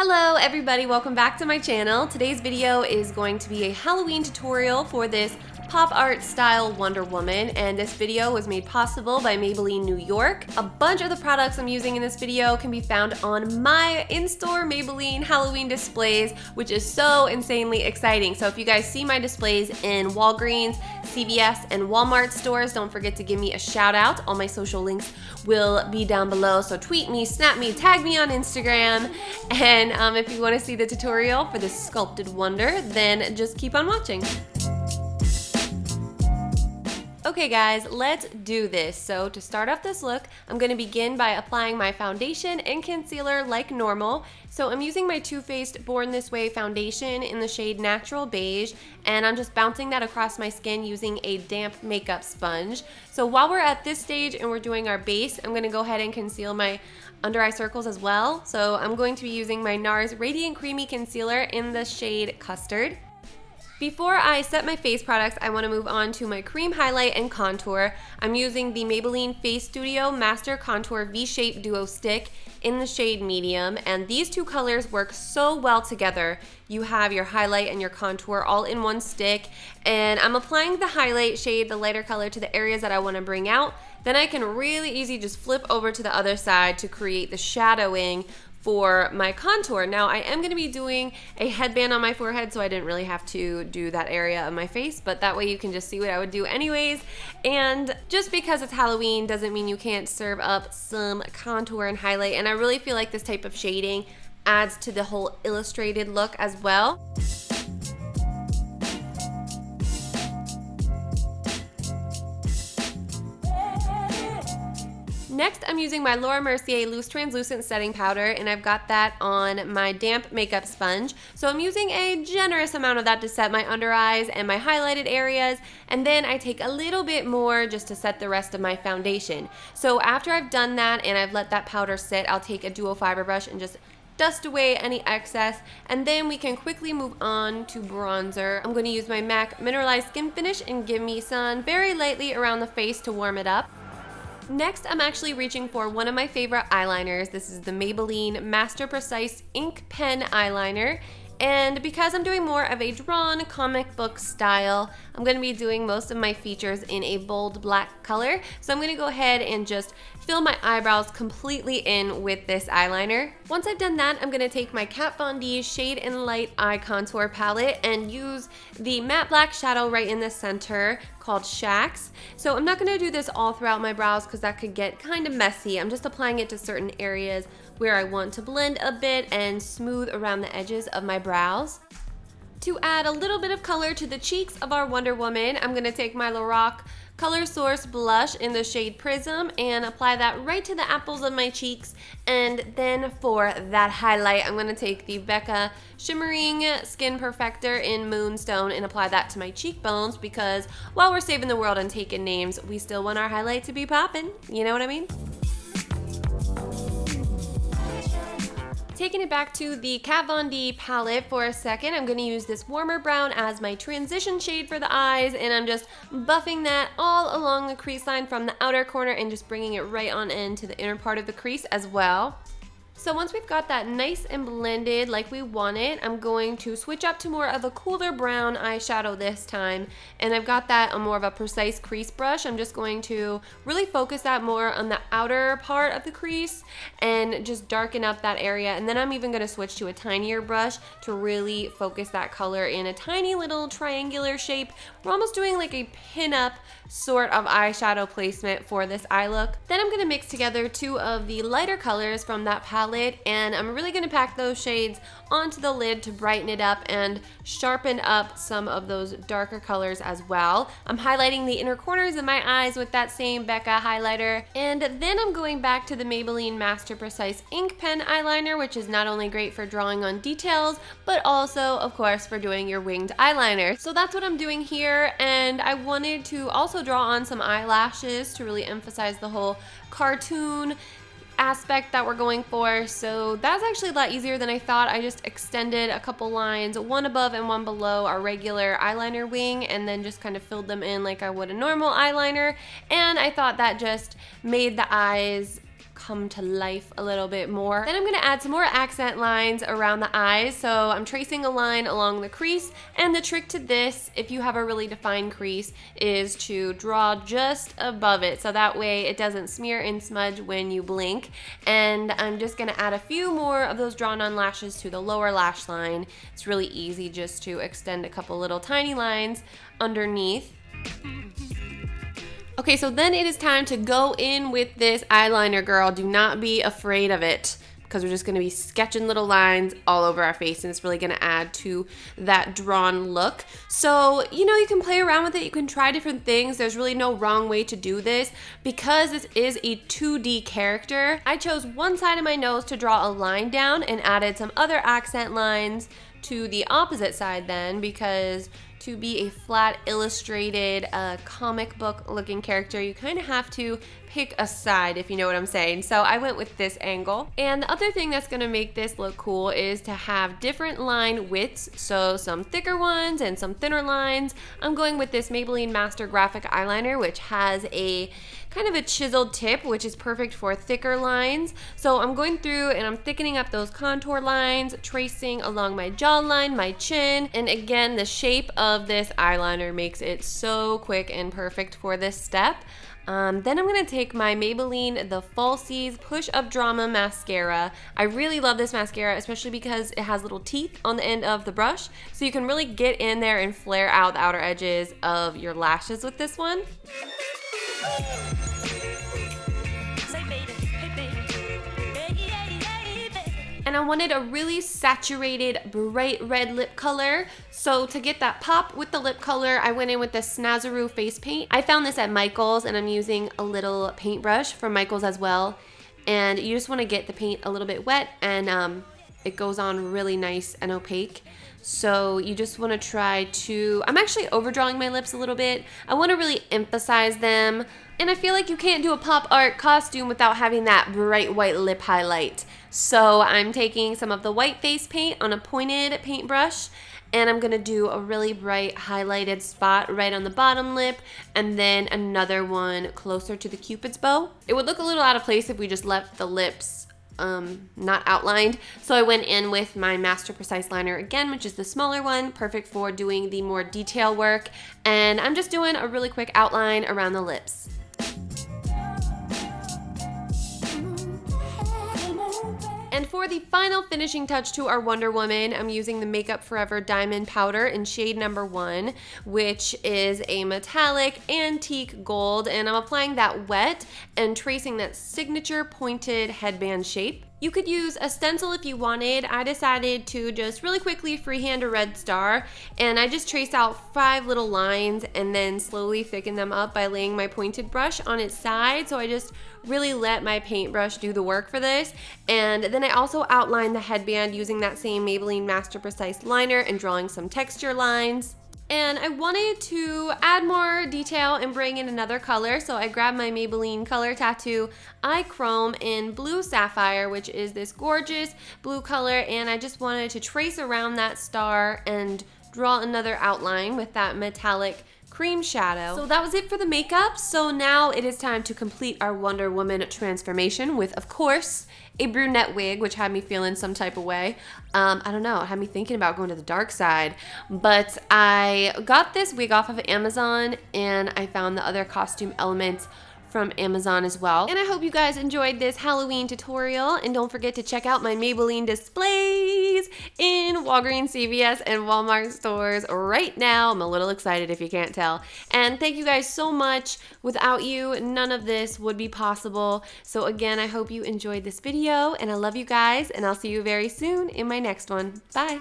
Hello everybody, welcome back to my channel. Today's video is going to be a Halloween tutorial for this pop art style Wonder Woman, and this video was made possible by Maybelline New York. A bunch of the products I'm using in this video can be found on my in-store Maybelline Halloween displays, which is so insanely exciting. So if you guys see my displays in Walgreens, CVS, and Walmart stores, don't forget to give me a shout out. All my social links will be down below, so tweet me, snap me, tag me on Instagram, and if you want to see the tutorial for this sculpted wonder, then just keep on watching. Okay guys, let's do this. So to start off this look, I'm going to begin by applying my foundation and concealer like normal. So I'm using my Too Faced Born This Way foundation in the shade Natural Beige, and I'm just bouncing that across my skin using a damp makeup sponge. So while we're at this stage and we're doing our base, I'm going to go ahead and conceal my under eye circles as well. So I'm going to be using my NARS Radiant Creamy Concealer in the shade Custard. Before I set my face products, I want to move on to my cream highlight and contour. I'm using the Maybelline Face Studio Master Contour V-Shape Duo Stick in the shade Medium, and these two colors work so well together. You have your highlight and your contour all in one stick, and I'm applying the highlight shade, the lighter color, to the areas that I want to bring out. Then I can really easy just flip over to the other side to create the shadowing for my contour. Now I am going to be doing a headband on my forehead, so I didn't really have to do that area of my face, but that way you can just see what I would do anyways. And just because it's Halloween doesn't mean you can't serve up some contour and highlight, and I really feel like this type of shading adds to the whole illustrated look as well. Next, I'm using my Mercier Loose Translucent setting powder, and I've got that on my damp makeup sponge. So I'm using a generous amount of that to set my under eyes and my highlighted areas, and then I take a little bit more just to set the rest of my foundation. So after I've done that and I've let that powder sit, I'll take a dual fiber brush and just dust away any excess, and then we can quickly move on to bronzer. I'm going to use my MAC Mineralized Skin Finish and give me sun very lightly around the face to warm it up. Next, I'm actually reaching for one of my favorite eyeliners. This is the Maybelline Master Precise Ink Pen Eyeliner. And because I'm doing more of a drawn comic book style, I'm going to be doing most of my features in a bold black color. So I'm going to go ahead and just fill my eyebrows completely in with this eyeliner. Once I've done that, I'm going to take my Kat Von D Shade and Light Eye Contour Palette and use the matte black shadow right in the center called Shacks. So I'm not going to do this all throughout my brows because that could get kind of messy. I'm just applying it to certain areas where I want to blend a bit and smooth around the edges of my brows. To add a little bit of color to the cheeks of our Wonder Woman, I'm going to take my Lorac Color Source blush in the shade Prism and apply that right to the apples of my cheeks. And then for that highlight, I'm going to take the Becca Shimmering Skin Perfector in Moonstone and apply that to my cheekbones, because while we're saving the world and taking names, we still want our highlight to be popping. You know what I mean? Taking it back to the Kat Von D palette for a second, I'm going to use this warmer brown as my transition shade for the eyes, and I'm just buffing that all along the crease line from the outer corner and just bringing it right on into the inner part of the crease as well. So once we've got that nice and blended like we want it, I'm going to switch up to more of a cooler brown eyeshadow this time, and I've got that on more of a precise crease brush. I'm just going to really focus that more on the outer part of the crease and just darken up that area, and then I'm even going to switch to a tinier brush to really focus that color in a tiny little triangular shape. We're almost doing like a pin-up sort of eyeshadow placement for this eye look. Then I'm going to mix together two of the lighter colors from that palette, and I'm really going to pack those shades onto the lid to brighten it up and sharpen up some of those darker colors as well. I'm highlighting the inner corners of my eyes with that same Becca highlighter, and then I'm going back to the Maybelline Master Precise Ink Pen Eyeliner, which is not only great for drawing on details, but also, of course, for doing your winged eyeliner. So that's what I'm doing here, and I wanted to also draw on some eyelashes to really emphasize the whole cartoon aspect that we're going for. So that's actually a lot easier than I thought. I just extended a couple lines, one above and one below our regular eyeliner wing, and then just kind of filled them in like I would a normal eyeliner, and I thought that just made the eyes come to life a little bit more. Then I'm gonna add some more accent lines around the eyes. So I'm tracing a line along the crease, and the trick to this, if you have a really defined crease, is to draw just above it so that way it doesn't smear and smudge when you blink. And I'm just gonna add a few more of those drawn on lashes to the lower lash line. It's really easy just to extend a couple little tiny lines underneath. Okay, so then it is time to go in with this eyeliner, girl. Do not be afraid of it, because we're just gonna be sketching little lines all over our face, and it's really gonna add to that drawn look. So, you know, you can play around with it, you can try different things. There's really no wrong way to do this. Because this is a 2D character, I chose one side of my nose to draw a line down and added some other accent lines to the opposite side then, because to be a flat illustrated comic book looking character, you kind of have to pick a side, if you know what I'm saying. So I went with this angle. And the other thing that's gonna make this look cool is to have different line widths, so some thicker ones and some thinner lines. I'm going with this Maybelline Master Graphic Eyeliner, which has a kind of a chiseled tip, which is perfect for thicker lines. So I'm going through and I'm thickening up those contour lines, tracing along my jawline, my chin, and again, the shape of this eyeliner makes it so quick and perfect for this step. Then I'm gonna take my Maybelline the Falsies Push Up Drama Mascara. I really love this mascara, especially because it has little teeth on the end of the brush, so you can really get in there and flare out the outer edges of your lashes with this one. And I wanted a really saturated bright red lip color. So to get that pop with the lip color, I went in with the Snazaroo Face paint. I found this at Michael's, and I'm using a little paintbrush from Michael's as well. And you just want to get the paint a little bit wet, and it goes on really nice and opaque. So you just want to try to, I'm actually overdrawing my lips a little bit. I want to really emphasize them. And I feel like you can't do a pop art costume without having that bright white lip highlight. So I'm taking some of the white face paint on a pointed paintbrush, and I'm gonna do a really bright highlighted spot right on the bottom lip, and then another one closer to the Cupid's bow. It would look a little out of place if we just left the lips not outlined. So I went in with my Master Precise liner again, which is the smaller one, perfect for doing the more detail work. And I'm just doing a really quick outline around the lips. And for the final finishing touch to our Wonder Woman, I'm using the Makeup Forever Diamond Powder in shade number 1, which is a metallic antique gold, and I'm applying that wet and tracing that signature pointed headband shape. You could use a stencil if you wanted. I decided to just really quickly freehand a red star, and I just traced out 5 little lines and then slowly thicken them up by laying my pointed brush on its side. So I just really let my paintbrush do the work for this. And then I also outlined the headband using that same Maybelline Master Precise liner and drawing some texture lines. And I wanted to add more detail and bring in another color, so I grabbed my Maybelline Color Tattoo Eye Chrome in Blue Sapphire, which is this gorgeous blue color, and I just wanted to trace around that star and draw another outline with that metallic cream shadow. So that was it for the makeup. So now it is time to complete our Wonder Woman transformation with, of course, a brunette wig, which had me feeling some type of way. I don't know, it had me thinking about going to the dark side. But I got this wig off of Amazon, and I found the other costume elements from Amazon as well. And I hope you guys enjoyed this Halloween tutorial, and don't forget to check out my Maybelline displays in Walgreens, CVS, and Walmart stores right now. I'm a little excited if you can't tell. And thank you guys so much. Without you, none of this would be possible. So again, I hope you enjoyed this video, and I love you guys, and I'll see you very soon in my next one. Bye.